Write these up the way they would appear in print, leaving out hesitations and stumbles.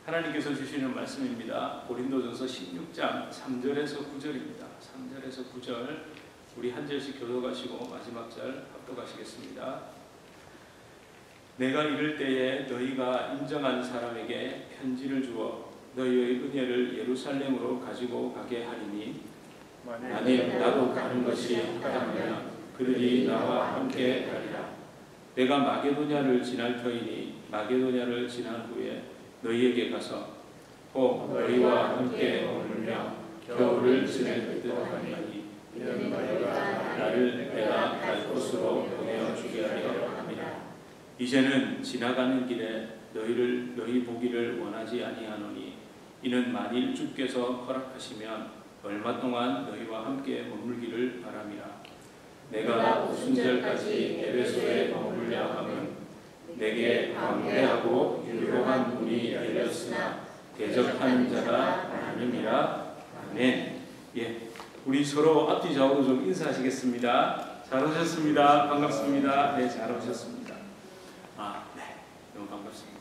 하나님께서 주시는 말씀입니다. 고린도전서 16장 3절에서 9절입니다. 3절에서 9절 우리 한 절씩 교독하시고 마지막 절 합독하시겠습니다. 내가 이를 때에 너희가 인정한 사람에게 편지를 주어 너희의 은혜를 예루살렘으로 가지고 가게 하리니 만일 나도 가는 것이 합당하면 그들이 나와 함께 가리라. 내가 마게도냐를 지날 터이니 마게도냐를 지난 후에 너희에게 가서 혹 너희와 함께 머물며 겨울을 지낼 듯 하니 이는 너희가 나를 내가 갈 곳으로 보내주게 하려 함이라. 이제는 지나가는 길에 너희 보기를 원하지 아니하노니 이는 만일 주께서 허락하시면 얼마 동안 너희와 함께 머물기를 바람이라. 내가 오순절까지 에베소에 머물려 함은 내게 광대하고 유효한 문이 열렸으나 대적하는 자가 많음이라. 아멘. 예, 우리 서로 앞뒤 좌우로 좀 인사하시겠습니다. 잘 오셨습니다. 반갑습니다. 네, 잘 오셨습니다. 네, 너무 반갑습니다.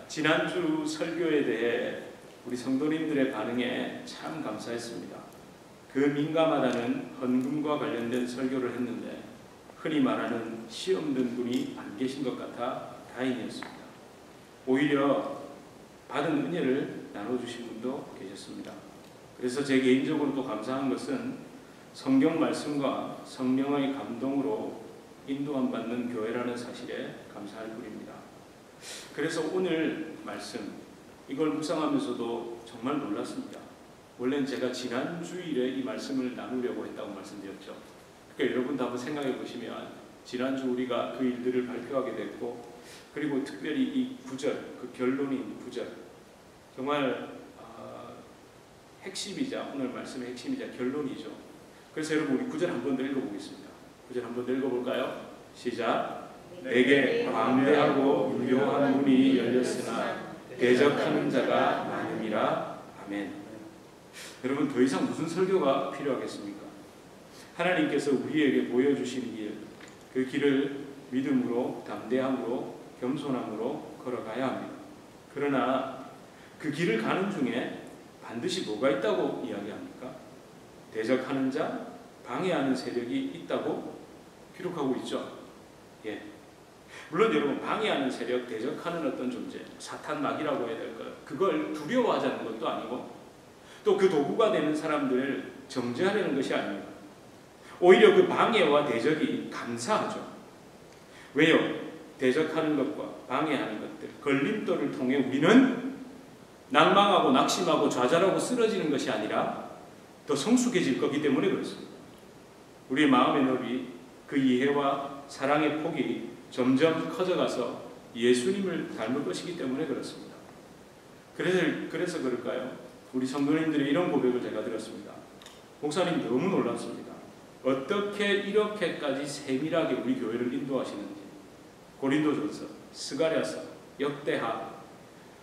지난주 설교에 대해 우리 성도님들의 반응에 참 감사했습니다. 그 민감하다는 헌금과 관련된 설교를 했는데 흔히 말하는 시험 든 분이 안 계신 것 같아 다행이었습니다. 오히려 받은 은혜를 나눠주신 분도 계셨습니다. 그래서 제 개인적으로 또 감사한 것은 성경 말씀과 성령의 감동으로 인도함 받는 교회라는 사실에 감사할 뿐입니다. 그래서 오늘 말씀 이걸 묵상하면서도 정말 놀랐습니다. 원래는 제가 지난 주일에 이 말씀을 나누려고 했다고 말씀드렸죠. 그러니까 여러분도 한번 생각해 보시면 지난주 우리가 그 일들을 발표하게 됐고 그리고 특별히 이 구절, 그 결론인 구절 정말 핵심이자 오늘 말씀의 핵심이자 결론이죠. 그래서 여러분 우리 구절 한 번 더 읽어보겠습니다. 구절 한 번 더 읽어볼까요? 시작. 내게 광대하고 유효한 문이 열렸으나 대적하는 자가 많음이라. 아멘. 여러분 더 이상 무슨 설교가 필요하겠습니까? 하나님께서 우리에게 보여주신 길, 그 길을 믿음으로 담대함으로 겸손함으로 걸어가야 합니다. 그러나 그 길을 가는 중에 반드시 뭐가 있다고 이야기합니까? 대적하는 자, 방해하는 세력이 있다고 기록하고 있죠. 예. 물론 여러분 방해하는 세력, 대적하는 어떤 존재, 사탄 마귀라고 해야 될까요? 그걸 두려워하자는 것도 아니고 또 그 도구가 되는 사람들을 정죄하려는 것이 아닙니다. 오히려 그 방해와 대적이 감사하죠. 왜요? 대적하는 것과 방해하는 것들, 걸림돌을 통해 우리는 낭망하고 낙심하고 좌절하고 쓰러지는 것이 아니라 더 성숙해질 거기 때문에 그렇습니다. 우리의 마음의 넓이, 그 이해와 사랑의 폭이 점점 커져가서 예수님을 닮을 것이기 때문에 그렇습니다. 그래서 그럴까요? 우리 성도님들의 이런 고백을 제가 들었습니다. 목사님 너무 놀랐습니다. 어떻게 이렇게까지 세밀하게 우리 교회를 인도하시는지. 고린도전서, 스가랴서, 역대하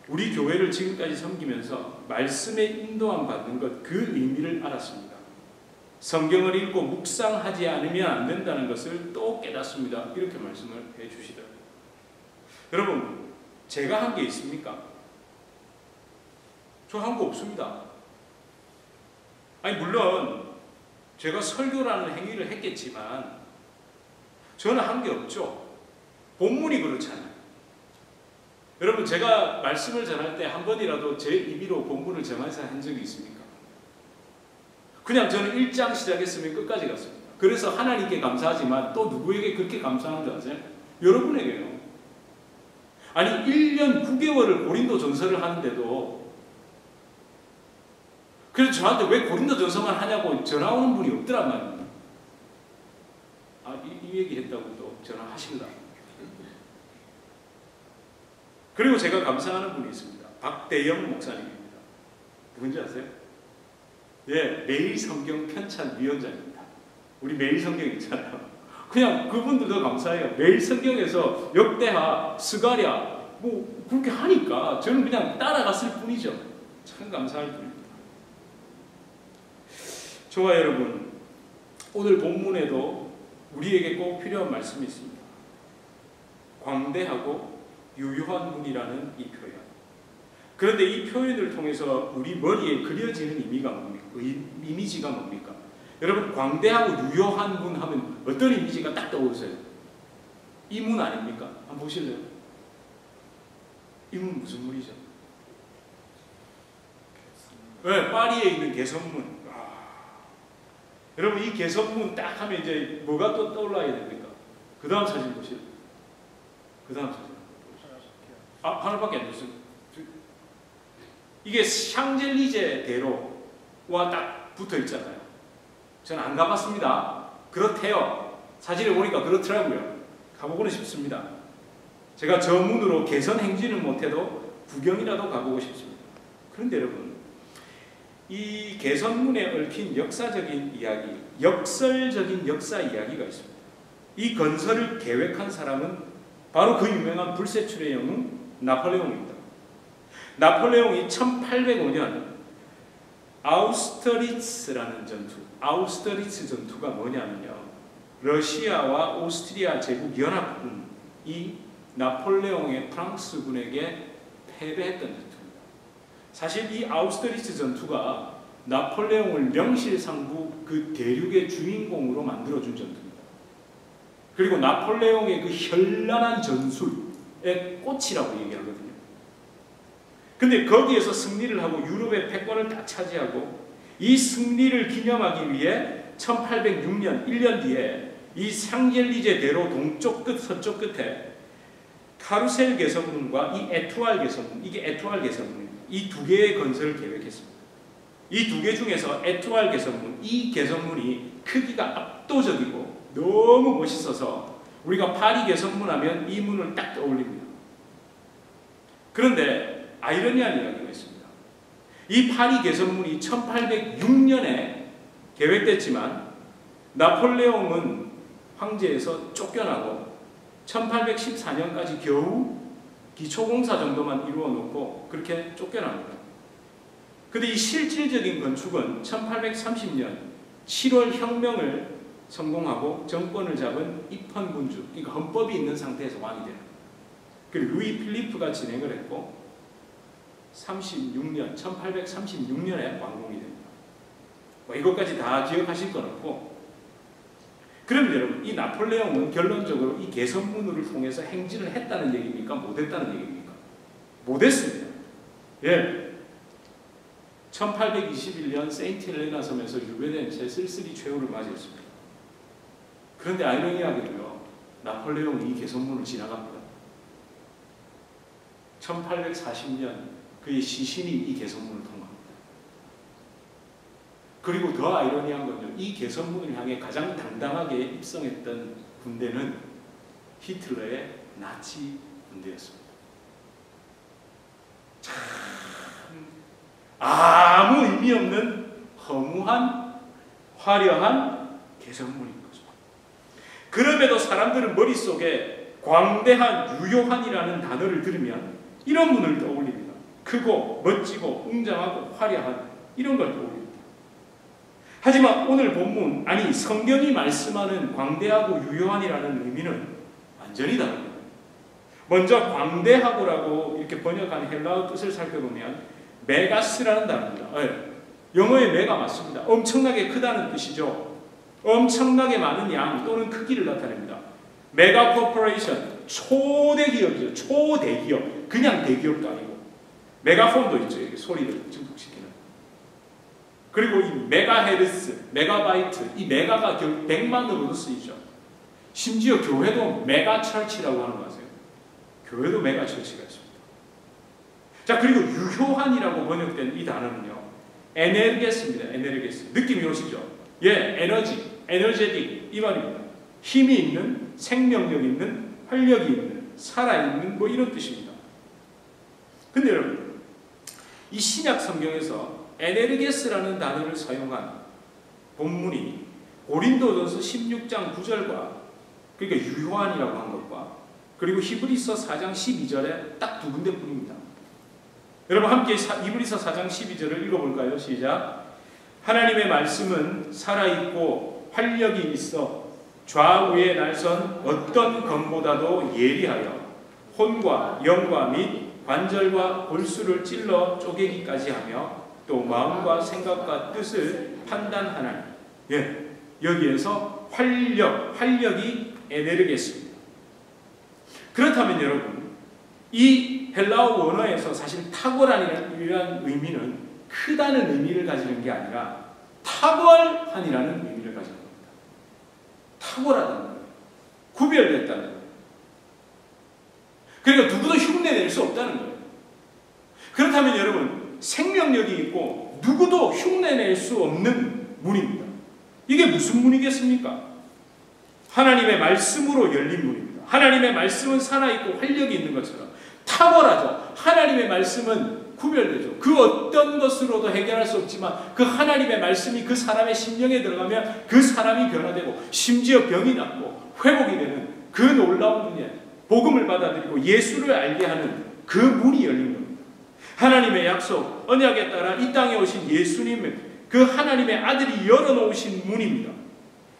우리 교회를 지금까지 섬기면서 말씀에 인도함 받는 것 그 의미를 알았습니다. 성경을 읽고 묵상하지 않으면 안 된다는 것을 또 깨닫습니다. 이렇게 말씀을 해주시더라고요. 여러분 제가 한 게 있습니까? 저 한 거 없습니다. 아니 물론 제가 설교라는 행위를 했겠지만 저는 한 게 없죠. 본문이 그렇잖아요. 여러분 제가 말씀을 전할 때 한 번이라도 제 임의로 본문을 정해서 한 적이 있습니까? 그냥 저는 1장 시작했으면 끝까지 갔습니다. 그래서 하나님께 감사하지만 또 누구에게 그렇게 감사하는 줄 아세요? 여러분에게요. 아니 1년 9개월을 고린도전서를 하는데도 그래서 저한테 왜 고린도전서만 하냐고 전화 오는 분이 없더란 말입니다. 이 얘기 했다고 또 전화하신다. 그리고 제가 감사하는 분이 있습니다. 박대영 목사님입니다. 누군지 아세요? 예, 매일 성경 편찬 위원장입니다. 우리 매일 성경 있잖아요. 그냥 그분들도 감사해요. 매일 성경에서 역대하, 스가랴 뭐 그렇게 하니까 저는 그냥 따라갔을 뿐이죠. 참 감사할 뿐입니다. 저와 여러분, 오늘 본문에도 우리에게 꼭 필요한 말씀이 있습니다. 광대하고 유효한 문이라는 이 표현. 그런데 이 표현을 통해서 우리 머리에 그려지는 이미지가 뭡니까? 여러분, 광대하고 유효한 분 하면 어떤 이미지가 딱 떠오르세요? 이 문 아닙니까? 한번 보실래요? 이 문 무슨 문이죠? 네, 파리에 있는 개선문. 여러분, 이 개선문 딱 하면 이제 뭐가 또 떠올라야 됩니까? 그 다음 사진 보실래요? 그 다음 사진. 하나밖에 안 됐어요. 이게 샹젤리제 대로와 딱 붙어 있잖아요. 저는 안 가봤습니다. 그렇대요. 사진을 보니까 그렇더라고요. 가보고는 싶습니다. 제가 저 문으로 개선 행진을 못해도 구경이라도 가보고 싶습니다. 그런데 여러분, 이 개선문에 얽힌 역사적인 이야기, 역설적인 역사 이야기가 있습니다. 이 건설을 계획한 사람은 바로 그 유명한 불세출의 영웅 나폴레옹입니다. 나폴레옹이 1805년 아우스터리츠라는 전투, 아우스터리츠 전투가 뭐냐면요, 러시아와 오스트리아 제국 연합군이 나폴레옹의 프랑스군에게 패배했던 전투입니다. 사실 이 아우스터리츠 전투가 나폴레옹을 명실상부 그 대륙의 주인공으로 만들어준 전투입니다. 그리고 나폴레옹의 그 현란한 전술의 꽃이라고 얘기하거든요. 근데 거기에서 승리를 하고 유럽의 패권을 다 차지하고 이 승리를 기념하기 위해 1806년 1년 뒤에 이 샹젤리제 대로 동쪽 끝 서쪽 끝에 카루셀 개선문과 이 에투알 개선문, 이게 에투알 개선문입니다. 이 두 개의 건설을 계획했습니다. 이 두 개 중에서 에투알 개선문, 이 개선문이 크기가 압도적이고 너무 멋있어서 우리가 파리 개선문 하면 이 문을 딱 떠올립니다. 그런데 아이러니한 이야기가 있습니다. 이 파리 개선문이 1806년에 계획됐지만 나폴레옹은 황제에서 쫓겨나고 1814년까지 겨우 기초공사 정도만 이루어놓고 그렇게 쫓겨납니다. 그런데 이 실질적인 건축은 1830년 7월 혁명을 성공하고 정권을 잡은 입헌군주, 그러니까 헌법이 있는 상태에서 왕이 됩니다. 그리고 루이 필리프가 진행을 했고 1836년에 완공이 됩니다. 이것까지 다 기억하실 건 없고, 그럼 여러분, 이 나폴레옹은 결론적으로 이 개선문을 통해서 행진을 했다는 얘기입니까? 못했다는 얘기입니까? 못했습니다. 예. 1821년 세인트 헬레나 섬에서 유배된 채 쓸쓸히 최후를 맞이했습니다. 그런데 아이러니하게도요, 나폴레옹이 이 개선문을 지나갑니다. 1840년 그의 시신이 이 개선문을 통과합니다. 그리고 더 아이러니한 건요, 이 개선문을 향해 가장 당당하게 입성했던 군대는 히틀러의 나치 군대였습니다. 참 아무 의미 없는 허무한 화려한 개선문인 거죠. 그럼에도 사람들은 머릿속에 광대한, 유효한이라는 단어를 들으면 이런 문을 떠올립니다. 크고 멋지고 웅장하고 화려한 이런 걸 떠올립니다. 하지만 오늘 본문, 아니 성경이 말씀하는 광대하고 유효한이라는 의미는 완전히 다릅니다. 먼저 광대하고라고 이렇게 번역한 헬라어 뜻을 살펴보면 메가스라는 단어입니다. 영어의 메가 맞습니다. 엄청나게 크다는 뜻이죠. 엄청나게 많은 양 또는 크기를 나타냅니다. 메가 코퍼레이션, 초대기업이죠. 초대기업, 그냥 대기업도 아니고 메가폰도 있죠. 이렇게 소리를 증폭시키는. 그리고 이 메가헤르츠, 메가바이트, 이 메가가 결국 100만으로도 쓰이죠. 심지어 교회도 메가처치라고 하는 거 아세요? 교회도 메가처치가 있습니다. 자, 그리고 유효한이라고 번역된 이 단어는요, 에네르게스입니다. 에네르게스. 느낌이 오시죠? 예, 에너지, 에너제틱 이 말입니다. 힘이 있는, 생명력 있는, 활력이 있는, 살아있는 뭐 이런 뜻입니다. 근데 여러분, 이 신약 성경에서 에네르게스라는 단어를 사용한 본문이 고린도전서 16장 9절과 그러니까 유효한이라고 한 것과 그리고 히브리서 4장 12절에 딱 두 군데뿐입니다. 여러분 함께 히브리서 4장 12절을 읽어볼까요? 시작. 하나님의 말씀은 살아있고 활력이 있어 좌우에 날선 어떤 검보다도 예리하여 혼과 영과 및 관절과 골수를 찔러 쪼개기까지 하며 또 마음과 생각과 뜻을 판단하나니. 여기에서 활력이 에네르게스입니다. 그렇다면 여러분, 이 헬라어 원어에서 사실 탁월한이라는 의미는 크다는 의미를 가지는 게 아니라 탁월한이라는 의미를 가지는 겁니다. 탁월하다는 거예요. 구별됐다는 거예요. 그러니까 누구도 흉내낼 수 없다는 거예요. 그렇다면 여러분, 생명력이 있고 누구도 흉내낼 수 없는 문입니다. 이게 무슨 문이겠습니까? 하나님의 말씀으로 열린 문입니다. 하나님의 말씀은 살아있고 활력이 있는 것처럼 탁월하죠. 하나님의 말씀은 구별되죠. 그 어떤 것으로도 해결할 수 없지만 그 하나님의 말씀이 그 사람의 심령에 들어가면 그 사람이 변화되고 심지어 병이 낫고 회복이 되는 그 놀라운 문에 복음을 받아들이고 예수를 알게 하는 그 문이 열린 겁니다. 하나님의 약속, 언약에 따라 이 땅에 오신 예수님은 그 하나님의 아들이 열어놓으신 문입니다.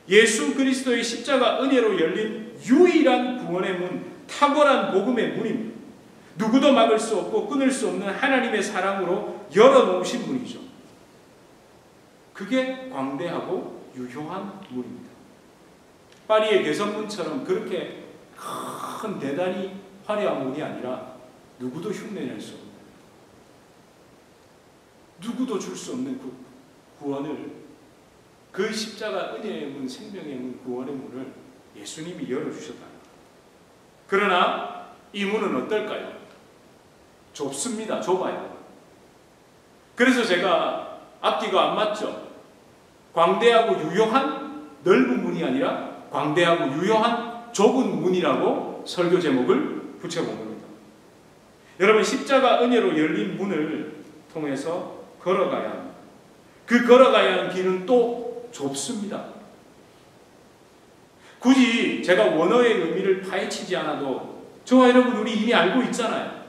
예수 그리스도의 십자가 은혜로 열린 유일한 구원의 문, 탁월한 복음의 문입니다. 누구도 막을 수 없고 끊을 수 없는 하나님의 사랑으로 열어놓으신 문이죠. 그게 광대하고 유효한 문입니다. 파리의 개선문처럼 그렇게 큰 대단히 화려한 문이 아니라 누구도 흉내낼 수 없는, 누구도 줄 수 없는 그 구원을, 그 십자가 은혜의 문, 생명의 문, 구원의 문을 예수님이 열어주셨다. 그러나 이 문은 어떨까요? 좁습니다. 좁아요. 그래서 제가 앞뒤가 안 맞죠. 광대하고 유효한 넓은 문이 아니라 광대하고 유효한 좁은 문이라고 설교 제목을 붙여본 겁니다. 여러분, 십자가 은혜로 열린 문을 통해서 걸어가야 합니다. 그 걸어가야 하는 길은 또 좁습니다. 굳이 제가 원어의 의미를 파헤치지 않아도 저와 여러분 우리 이미 알고 있잖아요.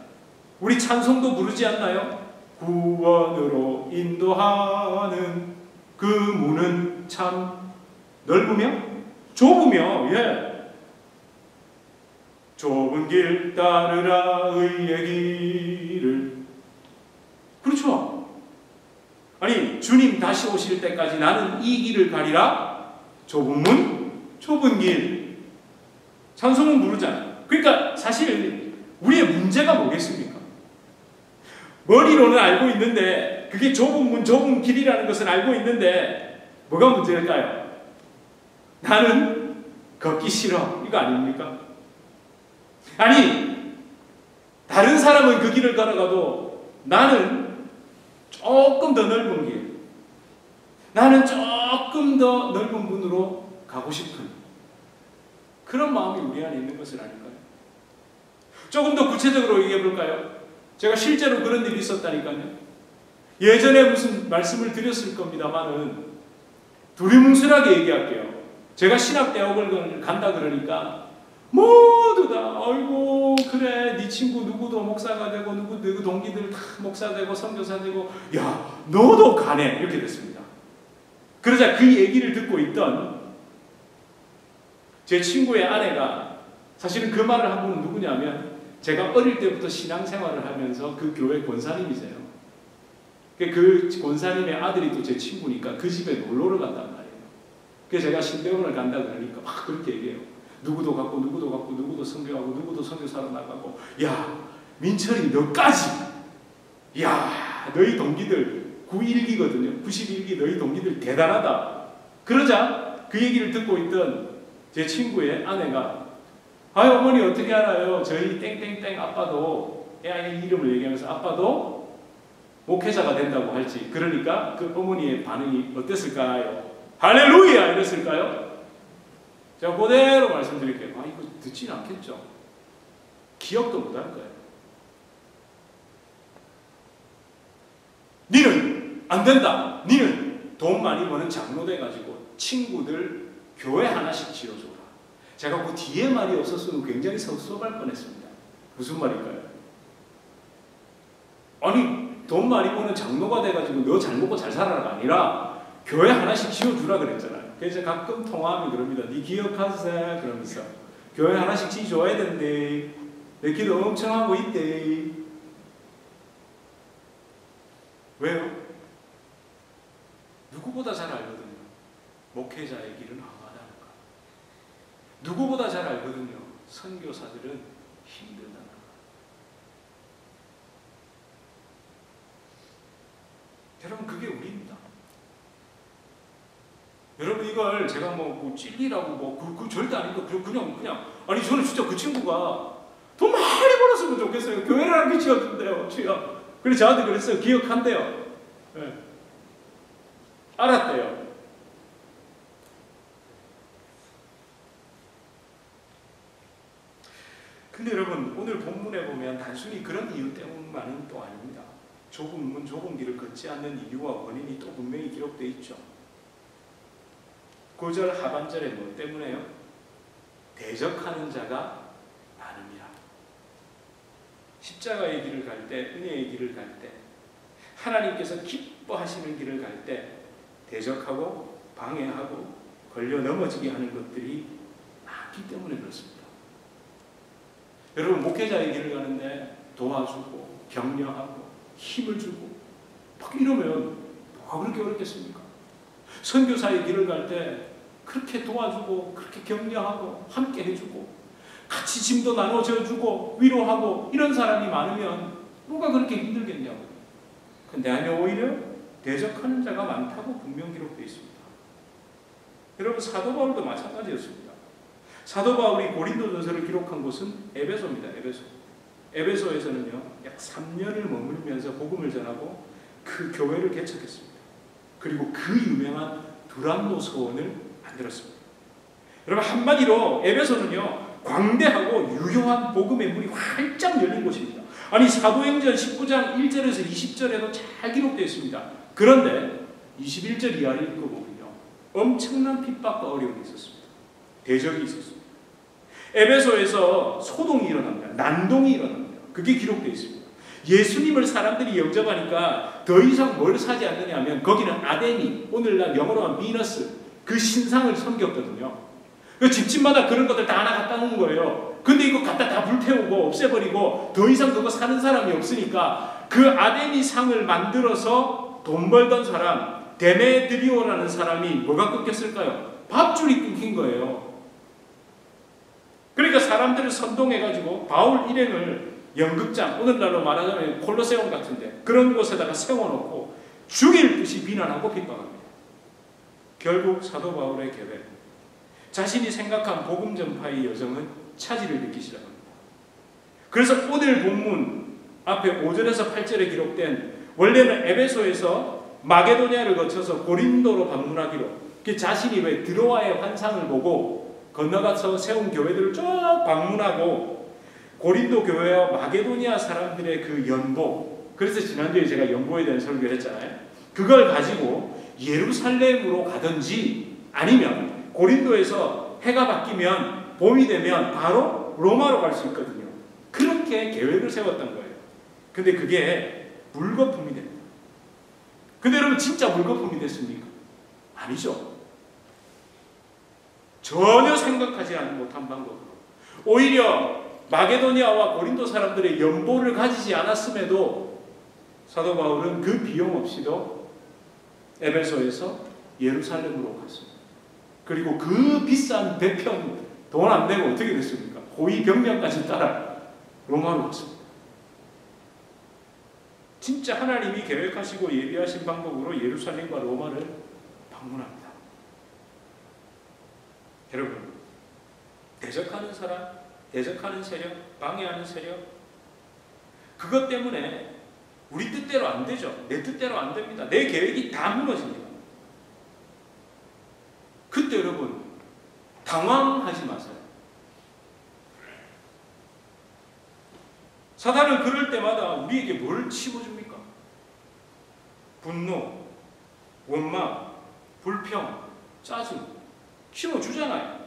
우리 찬송도 부르지 않나요? 구원으로 인도하는 그 문은 참 넓으며 좁으며 좁은 길 따르라 의의 길을. 그렇죠? 아니, 주님 다시 오실 때까지 나는 이 길을 가리라. 좁은 문, 좁은 길. 찬송은 부르잖아요. 그러니까 사실 우리의 문제가 뭐겠습니까? 머리로는 알고 있는데, 그게 좁은 문, 좁은 길이라는 것은 알고 있는데 뭐가 문제일까요? 나는 걷기 싫어. 이거 아닙니까? 아니, 다른 사람은 그 길을 걸어가도 나는 조금 더 넓은 길, 나는 조금 더 넓은 문으로 가고 싶은 그런 마음이 우리 안에 있는 것은 아닐까요? 조금 더 구체적으로 얘기해 볼까요? 제가 실제로 그런 일이 있었다니까요. 예전에 무슨 말씀을 드렸을 겁니다만은 두리뭉술하게 얘기할게요. 제가 신학대학을 간다 그러니까 모두 다 아이고 그래 네 친구 누구도 목사가 되고 누구 동기들 다 목사 되고 선교사 되고 야 너도 가네 이렇게 됐습니다. 그러자 그 얘기를 듣고 있던 제 친구의 아내가 사실은 그 말을 한 분은 누구냐면 제가 어릴 때부터 신앙생활을 하면서 그 교회 권사님이세요. 그 권사님의 아들이 또 제 친구니까 그 집에 놀러를 간단 말이에요. 그래서 제가 신대원을 간다 그러니까 막 그렇게 얘기해요. 누구도 갖고 누구도 갖고 누구도 선교하고 누구도 선교사로 나가고 야 민철이 너까지 야 너희 동기들 91기거든요. 91기 너희 동기들 대단하다. 그러자 그 얘기를 듣고 있던 제 친구의 아내가 아유 어머니 어떻게 알아요? 저희 땡땡땡 아빠도 애의 이름을 얘기하면서 아빠도 목회자가 된다고 할지. 그러니까 그 어머니의 반응이 어땠을까요? 할렐루야 이랬을까요? 제가 그대로 말씀드릴게요. 아 이거 듣지는 않겠죠. 기억도 못할 거예요. 니는 안 된다. 니는 돈 많이 버는 장로 돼가지고 친구들 교회 하나씩 지어줘라. 제가 그 뒤에 말이 없었으면 굉장히 섭섭할 뻔했습니다. 무슨 말일까요? 아니 돈 많이 버는 장로가 돼가지고 너 잘 먹고 잘 살아라가 아니라 교회 하나씩 지어주라 그랬잖아요. 그래서 가끔 통화하면 그럽니다. 니 기억하세요? 그러면서 교회 하나씩 지어줘야 된대. 내 기도 엄청 하고 있대. 목회자의 길은 험하다는 것. 누구보다 잘 알거든요. 선교사들은 힘들다는 것. 여러분, 그게 우리입니다. 여러분, 이걸 제가 뭐 찔리라고 그 절대 아니고 그냥 아니, 저는 진짜 그 친구가 돈 많이 벌었으면 좋겠어요. 교회를 하는 게 지어준대요. 주여. 그래서 저한테 그랬어요. 기억한대요. 네. 알았대요. 근데 여러분, 오늘 본문에 보면 단순히 그런 이유 때문만은 또 아닙니다. 좁은 길을 걷지 않는 이유와 원인이 또 분명히 기록되어 있죠. 9절 하반절에 뭐 때문에요? 대적하는 자가 많음이라. 십자가의 길을 갈 때, 은혜의 길을 갈 때, 하나님께서 기뻐하시는 길을 갈 때 대적하고 방해하고 걸려 넘어지게 하는 것들이 많기 때문에 그렇습니다. 여러분, 목회자의 길을 가는데 도와주고 격려하고 힘을 주고 막 이러면 뭐가 그렇게 어렵겠습니까? 선교사의 길을 갈 때 그렇게 도와주고 그렇게 격려하고 함께 해주고 같이 짐도 나눠줘주고 위로하고 이런 사람이 많으면 뭐가 그렇게 힘들겠냐고요. 근데 아니, 오히려 대적하는 자가 많다고 분명 기록되어 있습니다. 여러분, 사도 바울도 마찬가지였습니다. 사도 바울이 고린도전서를 기록한 곳은 에베소입니다. 에베소에서는요, 약 3년을 머물면서 복음을 전하고 그 교회를 개척했습니다. 그리고 그 유명한 두란노 서원을 만들었습니다. 여러분, 한마디로 에베소는요, 광대하고 유효한 복음의 문이 활짝 열린 곳입니다. 아니, 사도행전 19장 1절에서 20절에도 잘 기록되어 있습니다. 그런데 21절 이하를 읽어보면요, 엄청난 핍박과 어려움이 있었습니다. 대적이 있었습니다. 에베소에서 소동이 일어납니다. 난동이 일어납니다. 그게 기록되어 있습니다. 예수님을 사람들이 영접하니까 더 이상 뭘 사지 않느냐 하면 거기는 아데미, 오늘날 영어로 하면 비너스, 그 신상을 섬겼거든요. 그 집집마다 그런 것들 다 하나 갖다 놓은 거예요. 근데 이거 갖다 다 불태우고 없애버리고 더 이상 그거 사는 사람이 없으니까 그 아데미 상을 만들어서 돈 벌던 사람, 데메드리오라는 사람이 뭐가 끊겼을까요? 밥줄이 끊긴 거예요. 그러니까 사람들을 선동해가지고 바울 일행을 연극장, 오늘날로 말하자면 콜로세움 같은데 그런 곳에다가 세워놓고 죽일 듯이 비난하고 핍박합니다. 결국 사도 바울의 계획, 자신이 생각한 복음 전파의 여정은 차질을 빚기 시작합니다. 그래서 오늘 본문 앞에 5절에서 8절에 기록된, 원래는 에베소에서 마게도냐를 거쳐서 고린도로 방문하기로, 그 자신이 왜 드로아의 환상을 보고 건너가서 세운 교회들을 쭉 방문하고 고린도 교회와 마게도니아 사람들의 그 연보, 그래서 지난주에 제가 연보에 대한 설교를 했잖아요. 그걸 가지고 예루살렘으로 가든지 아니면 고린도에서 해가 바뀌면 봄이 되면 바로 로마로 갈 수 있거든요. 그렇게 계획을 세웠던 거예요. 근데 그게 물거품이 됩니다. 근데 여러분, 진짜 물거품이 됐습니까? 아니죠. 전혀 생각하지 못한 방법으로 오히려 마게도니아와 고린도 사람들의 연보를 가지지 않았음에도 사도 바울은 그 비용 없이도 에베소에서 예루살렘으로 갔습니다. 그리고 그 비싼 배편 돈 안 내고 어떻게 됐습니까? 호위 병력까지 따라 로마로 갔습니다. 진짜 하나님이 계획하시고 예비하신 방법으로 예루살렘과 로마를 방문합니다. 여러분, 대적하는 사람, 대적하는 세력, 방해하는 세력, 그것 때문에 우리 뜻대로 안 되죠. 내 뜻대로 안 됩니다. 내 계획이 다 무너집니다. 그때 여러분, 당황하지 마세요. 사단은 그럴 때마다 우리에게 뭘 심어줍니까? 분노, 원망, 불평, 짜증 심어주잖아요.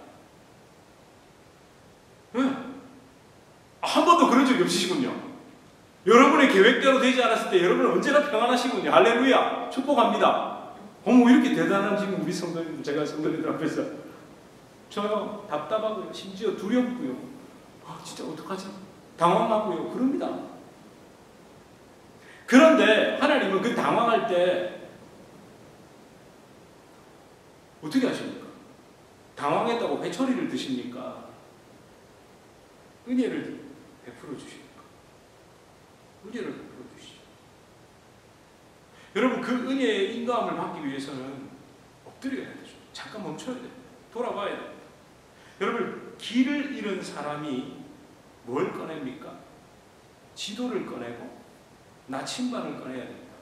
네. 한 번도 그런 적이 없으시군요. 여러분의 계획대로 되지 않았을 때 여러분은 언제나 평안하시군요. 할렐루야, 축복합니다. 어머, 이렇게 대단한 지금 우리 성도님들, 제가 성도님들 앞에서 저요, 답답하고요, 심지어 두렵고요, 진짜 어떡하지? 당황하고요, 그럽니다. 그런데 하나님은 그 당황할 때 어떻게 하십니까? 회초리를 드십니까? 은혜를 베풀어 주십니까? 은혜를 베풀어 주시죠. 여러분, 그 은혜의 인도함을 받기 위해서는 엎드려야 되죠. 잠깐 멈춰야 됩니다. 돌아봐야 됩니다. 여러분, 길을 잃은 사람이 뭘 꺼냅니까? 지도를 꺼내고 나침반을 꺼내야 됩니다.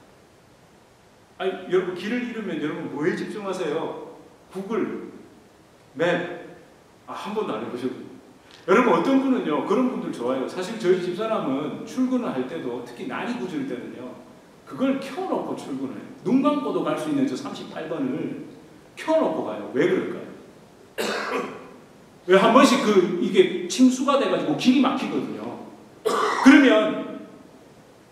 아니, 여러분, 길을 잃으면 여러분 뭐에 집중하세요? 구글, 맵. 한 번도 안 해보셨군요. 여러분, 어떤 분은요, 그런 분들 좋아해요. 사실 저희 집사람은 출근을 할 때도, 특히 날이 구질 때는요, 그걸 켜놓고 출근해요. 눈 감고도 갈 수 있는 저 38번을 켜놓고 가요. 왜 그럴까요? 왜 한 번씩 이게 침수가 돼가지고 길이 막히거든요. 그러면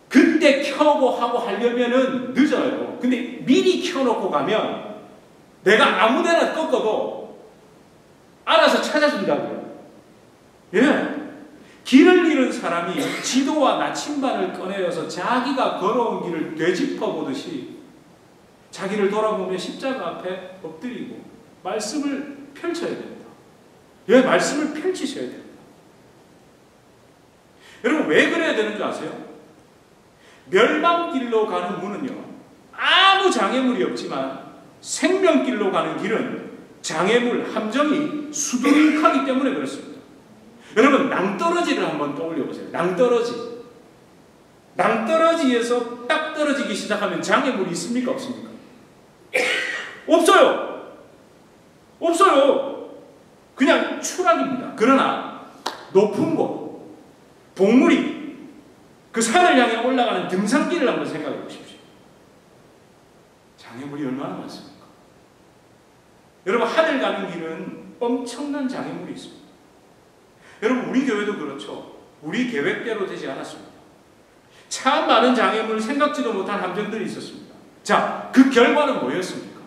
그때 켜고 하고 하려면은 늦어요. 근데 미리 켜놓고 가면 내가 아무데나 꺾어도 알아서 찾아준다고요. 예. 길을 잃은 사람이 지도와 나침반을 꺼내어서 자기가 걸어온 길을 되짚어 보듯이 자기를 돌아보며 십자가 앞에 엎드리고 말씀을 펼쳐야 됩니다. 예, 말씀을 펼치셔야 됩니다. 여러분, 왜 그래야 되는 줄 아세요? 멸망길로 가는 문은요, 아무 장애물이 없지만 생명길로 가는 길은 장애물, 함정이 수두룩하기 때문에 그렇습니다. 여러분, 낭떠러지를 한번 떠올려 보세요. 낭떠러지. 낭떠러지에서 딱 떨어지기 시작하면 장애물이 있습니까? 없습니까? 없어요. 없어요. 그냥 추락입니다. 그러나 높은 곳, 봉우리, 그 산을 향해 올라가는 등산길을 한번 생각해 보십시오. 장애물이 얼마나 많습니까? 여러분, 하늘 가는 길은 엄청난 장애물이 있습니다. 여러분, 우리 교회도 그렇죠. 우리 계획대로 되지 않았습니다. 참 많은 장애물, 생각지도 못한 함정들이 있었습니다. 자, 그 결과는 뭐였습니까?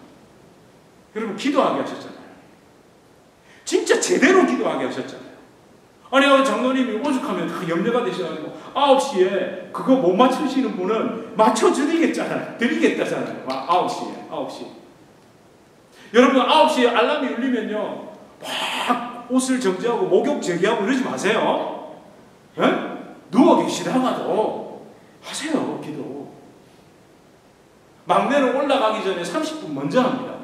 여러분, 기도하게 하셨잖아요. 진짜 제대로 기도하게 하셨잖아요. 아니, 장로님이 오죽하면 다 염려가 되셔가지고 9시에 그거 못 맞추시는 분은 맞춰드리겠잖아요. 드리겠다잖아요. 9시에. 여러분, 9시에 알람이 울리면요, 막 옷을 정지하고 목욕 제기하고 이러지 마세요. 예? 누워 계시다가도 하세요, 기도. 막내는 올라가기 전에 30분 먼저 합니다.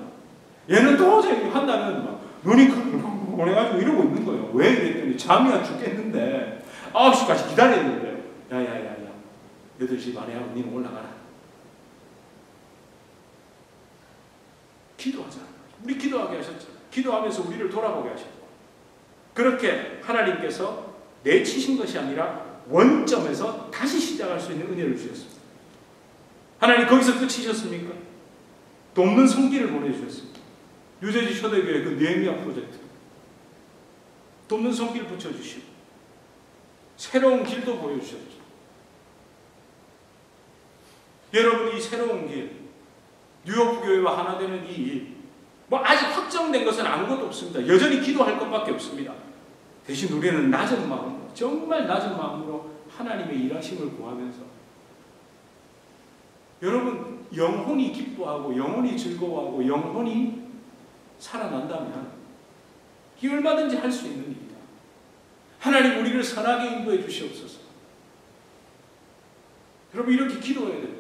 얘는 도저히 한다면 막 눈이 보내가지고 이러고 있는 거예요. 왜 이랬더니 잠이 안 죽겠는데 9시까지 기다려야 된대요. 야야야야, 8시 반에 하고 니는 올라가라. 기도하자. 우리 기도하게 하셨죠. 기도하면서 우리를 돌아보게 하셨고, 그렇게 하나님께서 내치신 것이 아니라 원점에서 다시 시작할 수 있는 은혜를 주셨습니다. 하나님 거기서 끝이셨습니까? 돕는 손길을 보내주셨습니다. 뉴저지 초대교회 그 느헤미야 프로젝트, 돕는 손길 붙여주시고 새로운 길도 보여주셨죠. 여러분, 이 새로운 길, 뉴욕 교회와 하나 되는 이 일, 아직 확정된 것은 아무것도 없습니다. 여전히 기도할 것밖에 없습니다. 대신 우리는 낮은 마음으로, 정말 낮은 마음으로 하나님의 일하심을 구하면서, 여러분, 영혼이 기뻐하고 영혼이 즐거워하고 영혼이 살아난다면 이 얼마든지 할 수 있는 일이다. 하나님, 우리를 선하게 인도해 주시옵소서. 여러분, 이렇게 기도해야 됩니다.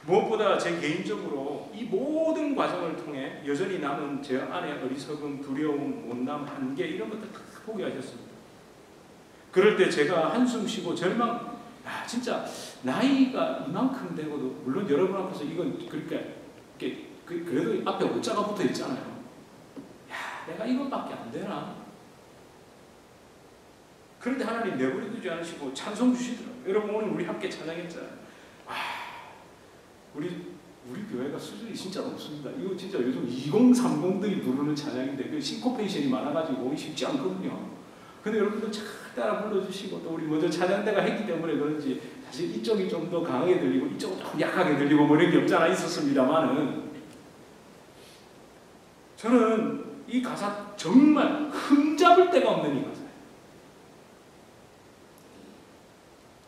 무엇보다 제 개인적으로 이 모든 과정을 통해 여전히 남은 제 안에 어리석음, 두려움, 못남, 한계, 이런 것들 다 포기하셨습니다. 그럴 때 제가 한숨 쉬고 절망, 진짜 나이가 이만큼 되고도, 물론 여러분 앞에서 이건 그래도 앞에 오자가 붙어 있잖아요. 내가 이것밖에 안 되나? 그런데 하나님 내버려 두지 않으시고 찬송 주시더라고요. 여러분, 오늘 우리 함께 찬양했잖아요. 우리 교회가 수준이 진짜 높습니다. 이거 진짜 요즘 2030들이 부르는 찬양인데 그 싱코페이션이 많아가지고 쉽지 않거든요. 근데 여러분들 잘 따라 불러주시고, 또 우리 먼저 찬양대가 했기 때문에 그런지 사실 이쪽이 좀 더 강하게 들리고 이쪽은 좀 약하게 들리고 뭐 이런 게 없지 않아 있었습니다만은, 저는 이 가사 정말 흠잡을 데가 없는 이 가사예요.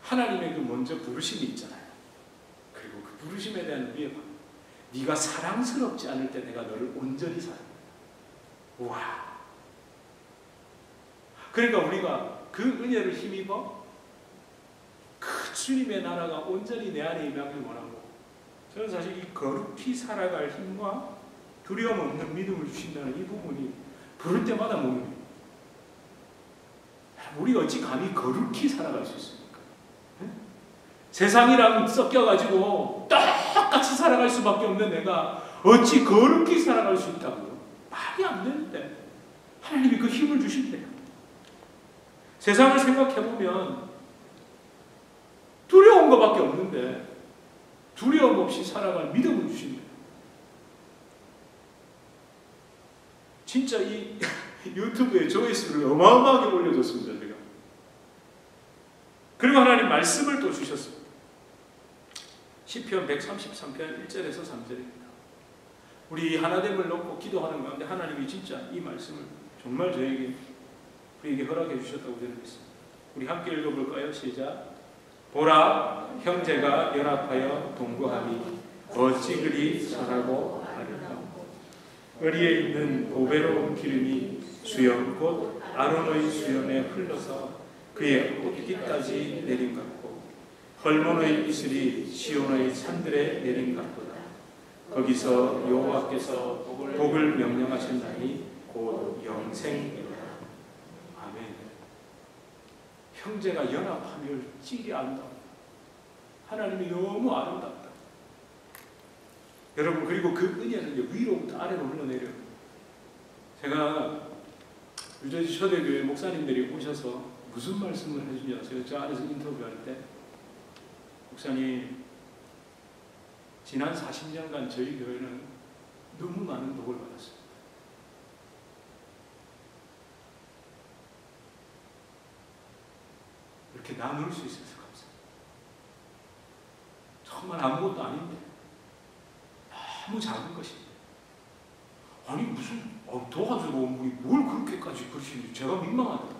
하나님의 그 먼저 부르심이 있잖아요. 그리고 그 부르심에 대한 위에 네가 사랑스럽지 않을 때 내가 너를 온전히 사랑해. 우와. 그러니까 우리가 그 은혜를 힘입어 그 주님의 나라가 온전히 내 안에 임하길 원하고, 저는 사실 이 거룩히 살아갈 힘과 두려움 없는 믿음을 주신다는 이 부분이 부를 때마다 몸이, 우리가 어찌 감히 거룩히 살아갈 수 있습니까? 네? 세상이랑 섞여가지고 똑같이 살아갈 수밖에 없는 내가 어찌 거룩히 살아갈 수 있다고요? 말이 안 되는데 하나님이 그 힘을 주신대요. 세상을 생각해보면 두려운 것밖에 없는데 두려움 없이 살아갈 믿음을 주신대요. 진짜 이 유튜브에 조회수를 어마어마하게 올려줬습니다. 제가. 그리고 하나님 말씀을 또 주셨습니다. 시편 133편 1절에서 3절입니다. 우리 하나됨을 놓고 기도하는 가운데 하나님이 진짜 이 말씀을 정말 우리에게 허락해 주셨다고 저는 믿습니다. 우리 함께 읽어볼까요? 시작. 보라, 형제가 연합하여 동거하니 어찌 그리 선하고 바르다. 의리에 있는 보배로운 기름이 수염 곧 아론의 수염에 흘러서 그의 옷깃까지 내린 같고 헐몬의 이슬이 시온의 산들에 내린 같도다. 거기서 여호와께서 복을 명령하셨나니 곧 영생이로다. 아멘. 형제가 연합하며 찌리 아름다워. 하나님이 너무 아름답다. 여러분, 그리고 그 은혜는 위로부터 아래로 흘러내려요. 제가 유저지 초대교회 목사님들이 오셔서 무슨 말씀을 해주냐, 저 안에서 인터뷰할 때, 목사님, 지난 40년간 저희 교회는 너무 많은 복을 받았어요. 이렇게 나눌 수 있어서 감사합니다. 정말 아무것도 아닌데 너무 작은 것입니다. 아니 무슨 도와주고 뭘 그렇게까지 그러시는지 제가 민망하더라고요.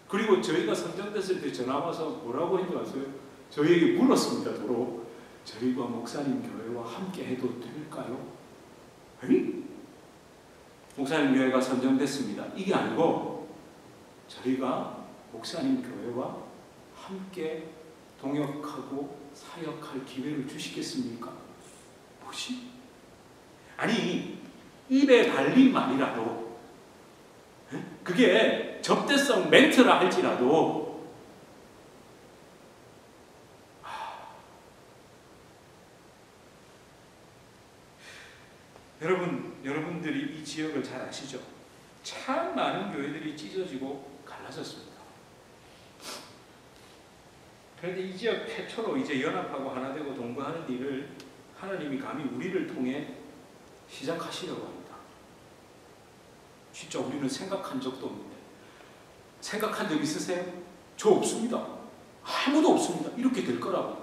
그리고 저희가 선정됐을 때 전화 와서 뭐라고 했는지 아세요? 저희에게 물었습니다. 도로 저희가 목사님 교회와 함께 해도 될까요? 에이? 목사님 교회가 선정됐습니다. 이게 아니고 저희가 목사님 교회와 함께 동역하고 사역할 기회를 주시겠습니까? 뭐지? 아니 입에 발린 말이라도 그게 접대성 멘트라 할지라도 여러분들이 이 지역을 잘 아시죠? 참 많은 교회들이 찢어지고 갈라졌습니다. 그런데 이 지역 최초로 이제 연합하고 하나 되고 동거하는 일을 하나님이 감히 우리를 통해 시작하시려고 합니다. 진짜 우리는 생각한 적도 없는데, 생각한 적 있으세요? 저 없습니다. 아무도 없습니다. 이렇게 될 거라고.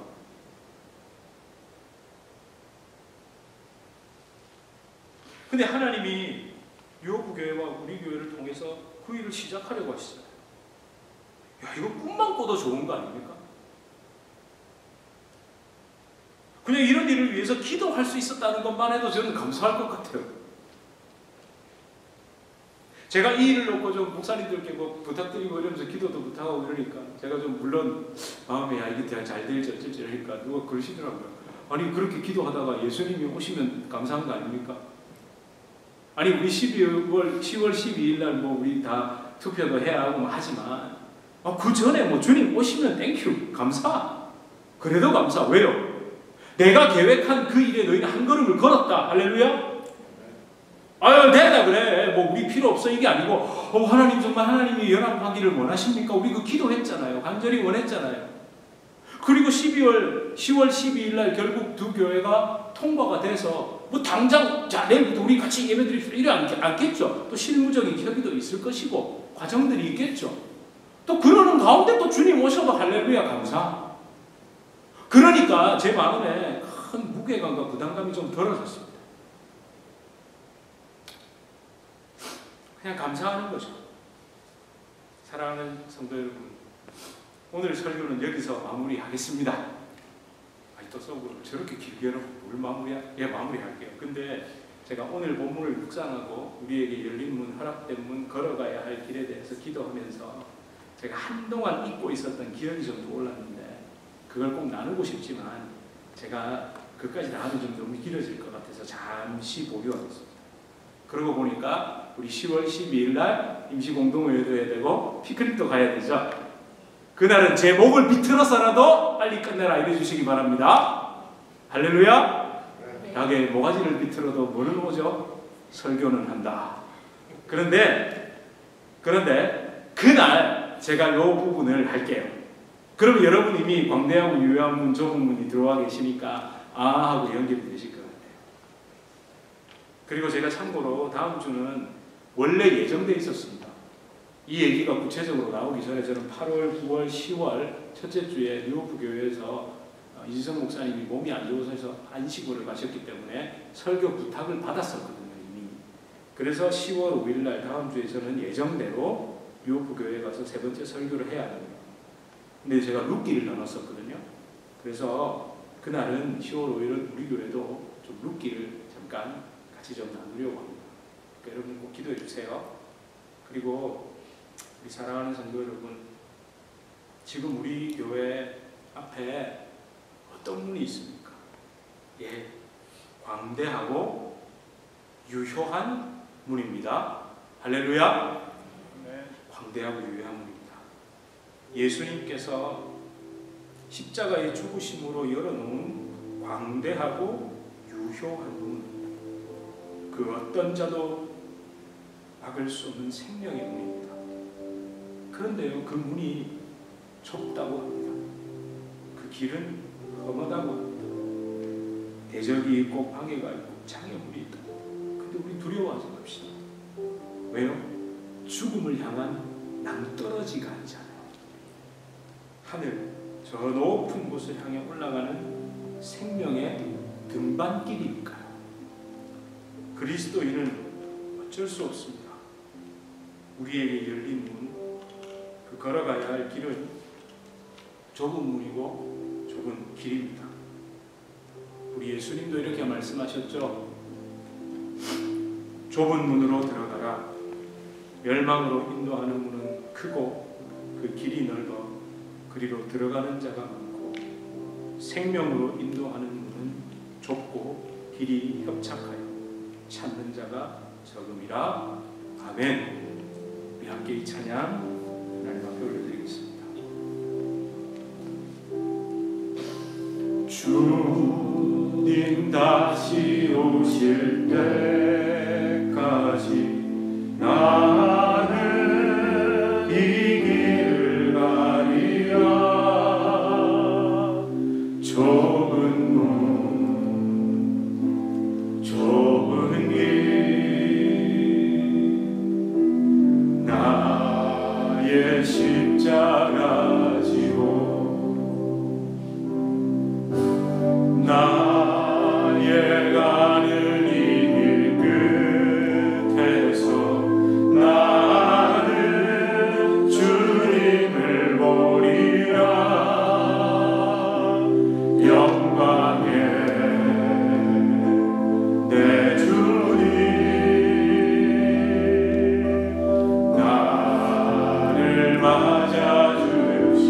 근데 하나님이 요부교회와 우리 교회를 통해서 그 일을 시작하려고 하시잖아요. 야, 이거 꿈만 꿔도 좋은 거 아닙니까? 그냥 이런 일을 위해서 기도할 수 있었다는 것만 해도 저는 감사할 것 같아요. 제가 이 일을 놓고 좀 목사님들께 뭐 부탁드리고 이러면서 기도도 부탁하고 이러니까 제가 좀 물론 마음에 이게 잘 될지 어쩔지 이러니까 누가 그러시더라고요. 아니 그렇게 기도하다가 예수님이 오시면 감사한 거 아닙니까? 아니 우리 10월 12일 날 뭐 우리 다 투표도 해야 하고 뭐 하지만 그 전에 뭐 주님 오시면 땡큐 감사. 그래도 감사. 왜요? 내가 계획한 그 일에 너희는 한 걸음을 걸었다. 할렐루야. 아유 됐다 그래. 뭐 우리 필요 없어 이게 아니고 하나님 정말 하나님이 연합하기를 원하십니까? 우리 그 기도했잖아요. 간절히 원했잖아요. 그리고 10월 12일 날 결국 두 교회가 통과가 돼서 뭐 당장 자 내일부터 우리 같이 예배드립시다 이러지 않겠죠. 또 실무적인 협의도 있을 것이고 과정들이 있겠죠. 또 그러는 가운데 또 주님 오셔도 할렐루야 감사. 그러니까 제 마음에 큰 무게감과 부담감이 좀 덜어졌습니다. 그냥 감사하는 거죠. 사랑하는 성도 여러분, 오늘 설교는 여기서 마무리하겠습니다. 또 속으로 저렇게 길게 놓고 뭘 마무리야? 예, 마무리할게요. 근데 제가 오늘 본문을 묵상하고 우리에게 열린 문, 허락된 문, 걸어가야 할 길에 대해서 기도하면서 제가 한동안 잊고 있었던 기억이 좀 떠올랐는데 그걸 꼭 나누고 싶지만 제가 그까지 나누면 좀 너무 길어질 것 같아서 잠시 보류하겠습니다. 그러고 보니까 우리 10월 12일 날 임시공동회의도 해야 되고 피크닉도 가야 되죠. 그날은 제 목을 비틀어서라도 빨리 끝내라 이래 주시기 바랍니다. 할렐루야. 닭의 모가지를 비틀어도 뭐는 오죠? 설교는 한다. 그런데 그날 제가 이 부분을 할게요. 그러면 여러분 이미 광대하고 유효한 문, 좁은 문이 들어와 계시니까 아 하고 연결이 되실 것 같아요. 그리고 제가 참고로 다음 주는 원래 예정되어 있었습니다. 이 얘기가 구체적으로 나오기 전에 저는 8월, 9월, 10월 첫째 주에 뉴오프 교회에서 이지성 목사님이 몸이 안 좋아서 해서 안식으로 가셨기 때문에 설교 부탁을 받았었거든요. 이미. 그래서 10월 5일 날 다음 주에 저는 예정대로 뉴오프 교회에 가서 세 번째 설교를 해야 합니다. 근데 제가 룻기를 나눴었거든요. 그래서 그날은 10월 5일은 우리 교회도 좀 룻기를 잠깐 같이 좀 나누려고 합니다. 그러니까 여러분 꼭 기도해 주세요. 그리고 우리 사랑하는 성도 여러분, 지금 우리 교회 앞에 어떤 문이 있습니까? 예, 광대하고 유효한 문입니다. 할렐루야. 네. 광대하고 유효한 문입니다. 예수님께서 십자가의 죽으심으로 열어놓은 광대하고 유효한 문, 그 어떤 자도 막을 수 없는 생명의 문입니다. 그런데요, 그 문이 좁다고 합니다. 그 길은 험하다고 합니다. 대적이 있고 방해가 있고 장애물이 있다. 근데 우리 두려워하지 맙시다. 왜요? 죽음을 향한 낭떠러지가 아니잖아요. 하늘, 저 높은 곳을 향해 올라가는 생명의 등반길이니까요. 그리스도인은 어쩔 수 없습니다. 우리에게 열린 문, 그 걸어가야 할 길은 좁은 문이고 좁은 길입니다. 우리 예수님도 이렇게 말씀하셨죠. 좁은 문으로 들어가라. 멸망으로 인도하는 문은 크고 그 길이 넓어 그리로 들어가는 자가 많고 생명으로 인도하는 문은 좁고 길이 협착하여 찾는 자가 적음이라. 아멘. 우리 함께 이 찬양 하나님 앞에 올려드리겠습니다. 주님 다시 오실 때까지 나는 이 길을 가리라. 좁은 문, 좁은 길, 나의 십자가 지고 나의 가는 이 길 끝에서 나는 주님을 보리라. 영광의 내 주님, 나를 맞아주시.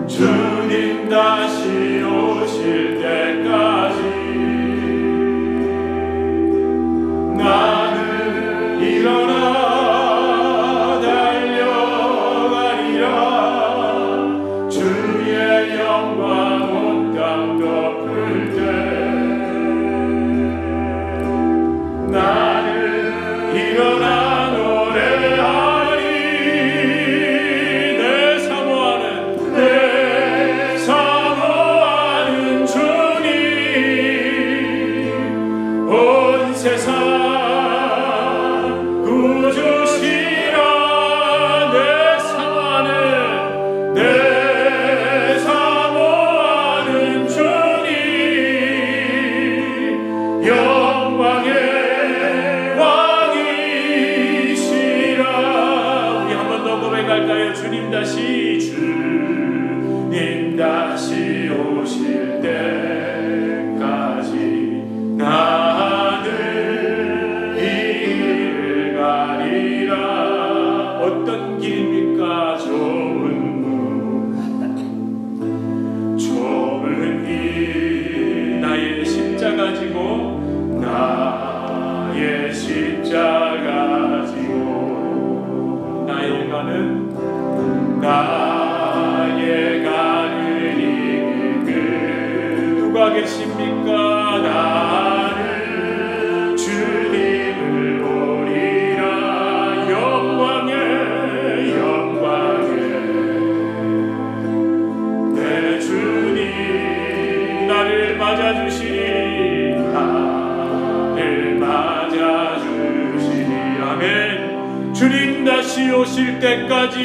주님 다시 오실 때까지 나는 일어나 달려가리라. 주의 영광 온 땅 덮을 때 나는 일어나 노래하리. 내 사모하는 주님, 온 세상 구주시라. 내 사모하는 주님, 영광의 왕이시라. 우리 한 번 더 고백할까요? 주님 다시 어떤 길입니까? 좁은 길 나의 십자가 지고 나의 십자가 지고 나의 가는 이 길 누가 계십니까? 나는 주님을 보리라 영광에 내 주님 나를 맞아주시니 아멘. 주님 다시 오실 때까지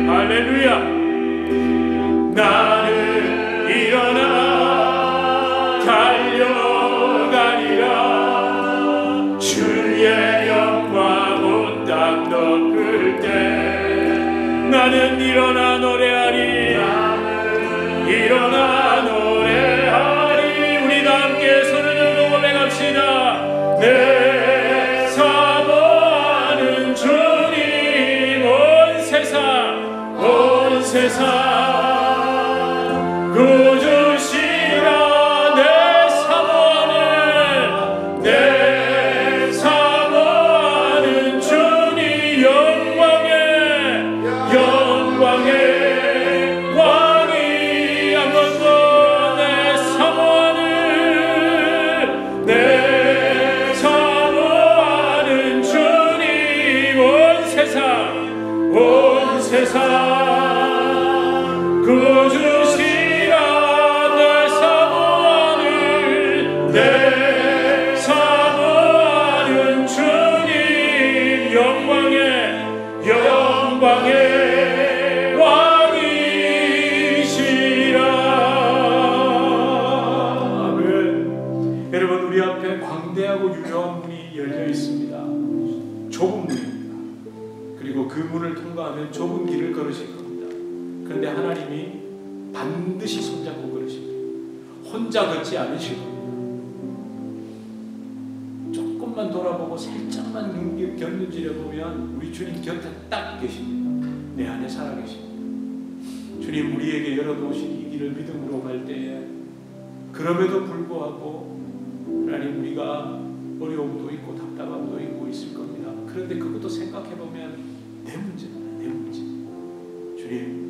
할렐루야. 나는 일어나 달려가리라. 주의 영광 온 땅 덮을 때 나는 일어나 노래하리. 일어나 노래하리. 우리 다 함께 손을 들고 고백합시다. 내 사모하는 주님 온 세상 구주시라. 내 사모하는 주님 영광의 왕이 한 번 더. 내 사모하는 주님 온 세상 구주시라. 내 사모하는 주님 영광의 왕이시라. 아멘. 여러분, 우리 앞에 광대하고 유명한 문이 열려 있습니다. 좁은 문입니다. 그리고 그 문을 통과하면 좁은 길을 걸으실 겁니다. 그런데 하나님이 반드시 손잡고 걸으십니다. 혼자 걷지 않으실 겁니다. 조금만 돌아보고 살짝만 눈 곁눈질해 보면 우리 주님 곁에 딱 계십니다. 내 안에 살아계십니다. 주님 우리에게 열어놓으신 이 길을 믿음으로 갈 때에 그럼에도 불구하고 하나님 우리가 어려움도 있고 답답함도 있고 있을 겁니다. 그런데 그것도 생각해보면 내 문제입니다. 내 문제. 주님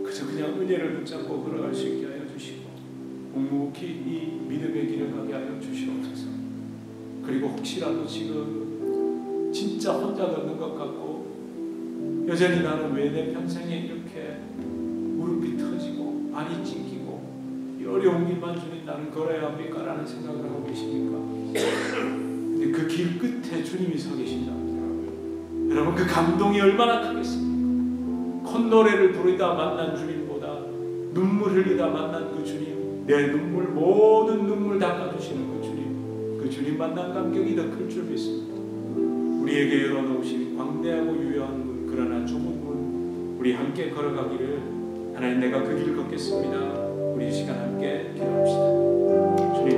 그저 그냥 은혜를 붙잡고 걸어갈 수 있게 하여 주시고 묵묵히 이 믿음의 길을 가게 하여 주시옵소서. 그리고 혹시라도 지금 진짜 혼자 걷는 것 같고 여전히 나는 왜 내 평생에 이렇게 무릎이 터지고 발이 찢기고 이 어려운 길만 주님 나는 걸어야 합니까? 라는 생각을 하고 계십니까? 근데 그 길 끝에 주님이 서 계신다. 여러분 그 감동이 얼마나 크겠습니까? 콧노래를 부르다 만난 주님보다 눈물 흘리다 만난 그 주님, 내 눈물 모든 눈물 닦아주시는 그 주님 만난 감격이 더 클 줄 믿습니다. 우리에게 열어놓으신 광대하고 유효한 문, 그러나 좁은 문 우리 함께 걸어가기를 하나님 내가 그 길을 걷겠습니다. 우리 이 시간 함께 기도합시다. 주님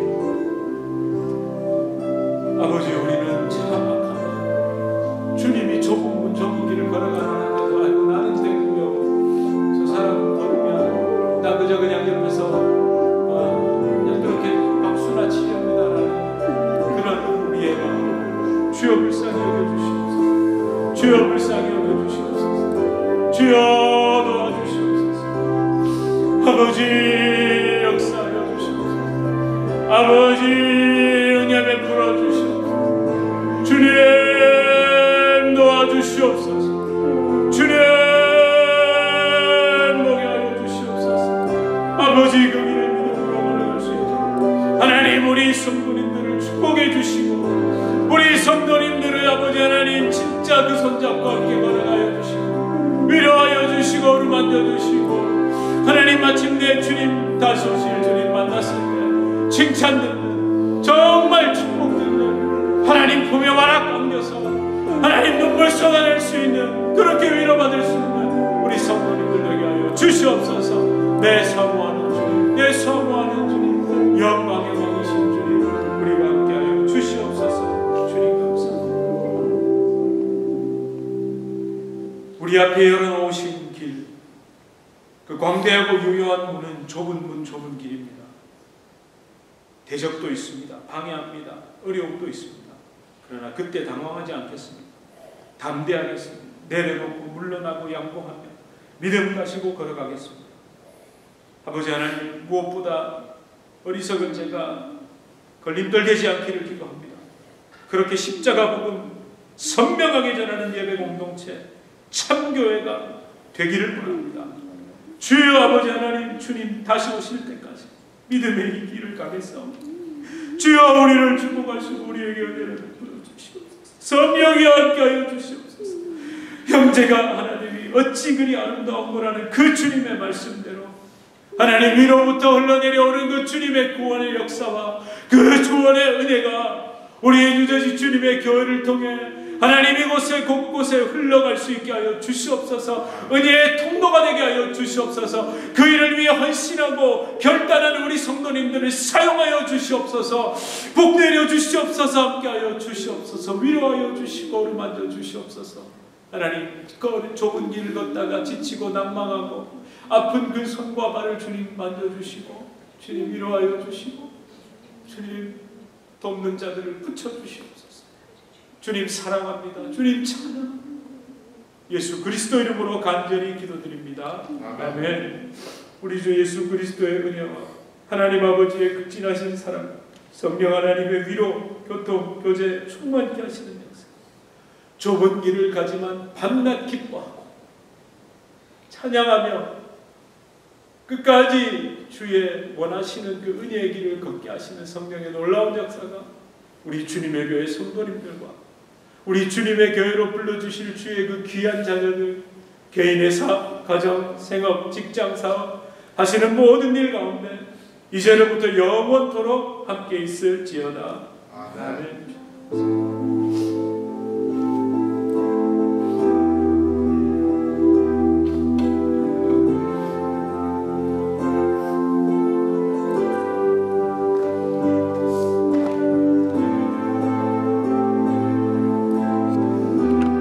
아버지 우리는 참악합니다. 주님이 좁은 문 좁은 길을 걸어가는데도 아이고 나는 되고요. 저 사람은 걸으면 나 그저 그냥 옆에서 그냥 그렇게 박수나 치렵니다라는 그런 우리의 마음 주여 불쌍히 여겨주시옵소서. 주여 불쌍히 여겨주시옵소서. 주여 도와주시옵소서. 아버지 역사하여 주시옵소서. 아버지 은혜 베풀어 주시옵소서. 주님 도와주시옵소서. 주님 목양하여 주시옵소서. 아버지 그 길을 믿음으로 걸어갈 수 있도록 하나님 우리 성도님들을 축복해 주시고 우리 성도님들을 아버지 하나님 진짜 그 손잡고 함께 걸어가여 주시고 위로하여 주시고 어루만져 주시고 하나님 마침내 주님 다시 오실 주님 만났을 때 칭찬듣는 정말 축복듣는 하나님 품에 와락 감겨서 하나님 눈물 쏟아낼 수 있는 그렇게 위로받을 수 있는 우리 성도님들 되게 하여 주시옵소서. 내 사모하는 주님, 내 사모하는 주님, 영광의 왕이신 주님 우리와 함께 하여 주시옵소서. 우리 앞에 열어놓으신 길, 그 광대하고 유효한 문은 좁은 문, 좁은 길입니다. 대적도 있습니다. 방해합니다. 어려움도 있습니다. 그러나 그때 당황하지 않겠습니다. 담대하겠습니다. 내려놓고 물러나고 양보하며 믿음 가지고 걸어가겠습니다. 아버지 하나님, 무엇보다 어리석은 제가 걸림돌 되지 않기를 기도합니다. 그렇게 십자가 복음 선명하게 전하는 예배 공동체 참교회가 되기를 바랍니다. 주여 아버지 하나님, 주님 다시 오실 때까지 믿음의 이 길을 가겠사옵니다. 주여 우리를 축복하시고 우리에게 은혜를 베풀어 주시옵소서. 성령이 함께하여 주시옵소서. 형제가 하나님이 어찌 그리 아름다운 거라는 그 주님의 말씀대로 하나님 위로부터 흘러내려오는 그 주님의 구원의 역사와 그 구원의 은혜가 우리의 유저지 주님의 교회를 통해 하나님 이곳에 곳곳에 흘러갈 수 있게 하여 주시옵소서. 은혜의 통로가 되게 하여 주시옵소서. 그 일을 위해 헌신하고 결단하는 우리 성도님들을 사용하여 주시옵소서. 복 내려 주시옵소서. 함께하여 주시옵소서. 위로하여 주시고 어루만져 주시옵소서. 하나님, 그 좁은 길을 걷다가 지치고 난망하고 아픈 그 손과 발을 주님 만져주시고 주님 위로하여 주시고 주님 돕는 자들을 붙여주시옵소서. 주님 사랑합니다. 주님 찬양합니다. 예수 그리스도 이름으로 간절히 기도드립니다. 아멘. 우리 주 예수 그리스도의 은혜와 하나님 아버지의 극진하신 사랑, 성령 하나님의 위로, 교통, 교제 충만케 하시는 역사, 좁은 길을 가지만 밤낮 기뻐하고 찬양하며 끝까지 주의 원하시는 그 은혜의 길을 걷게 하시는 성령의 놀라운 역사가 우리 주님의 교회 성도님들과 우리 주님의 교회로 불러주실 주의 그 귀한 자녀들, 개인의 사업, 가정, 생업, 직장 사업 하시는 모든 일 가운데 이제로부터 영원토록 함께 있을지어다. 아멘.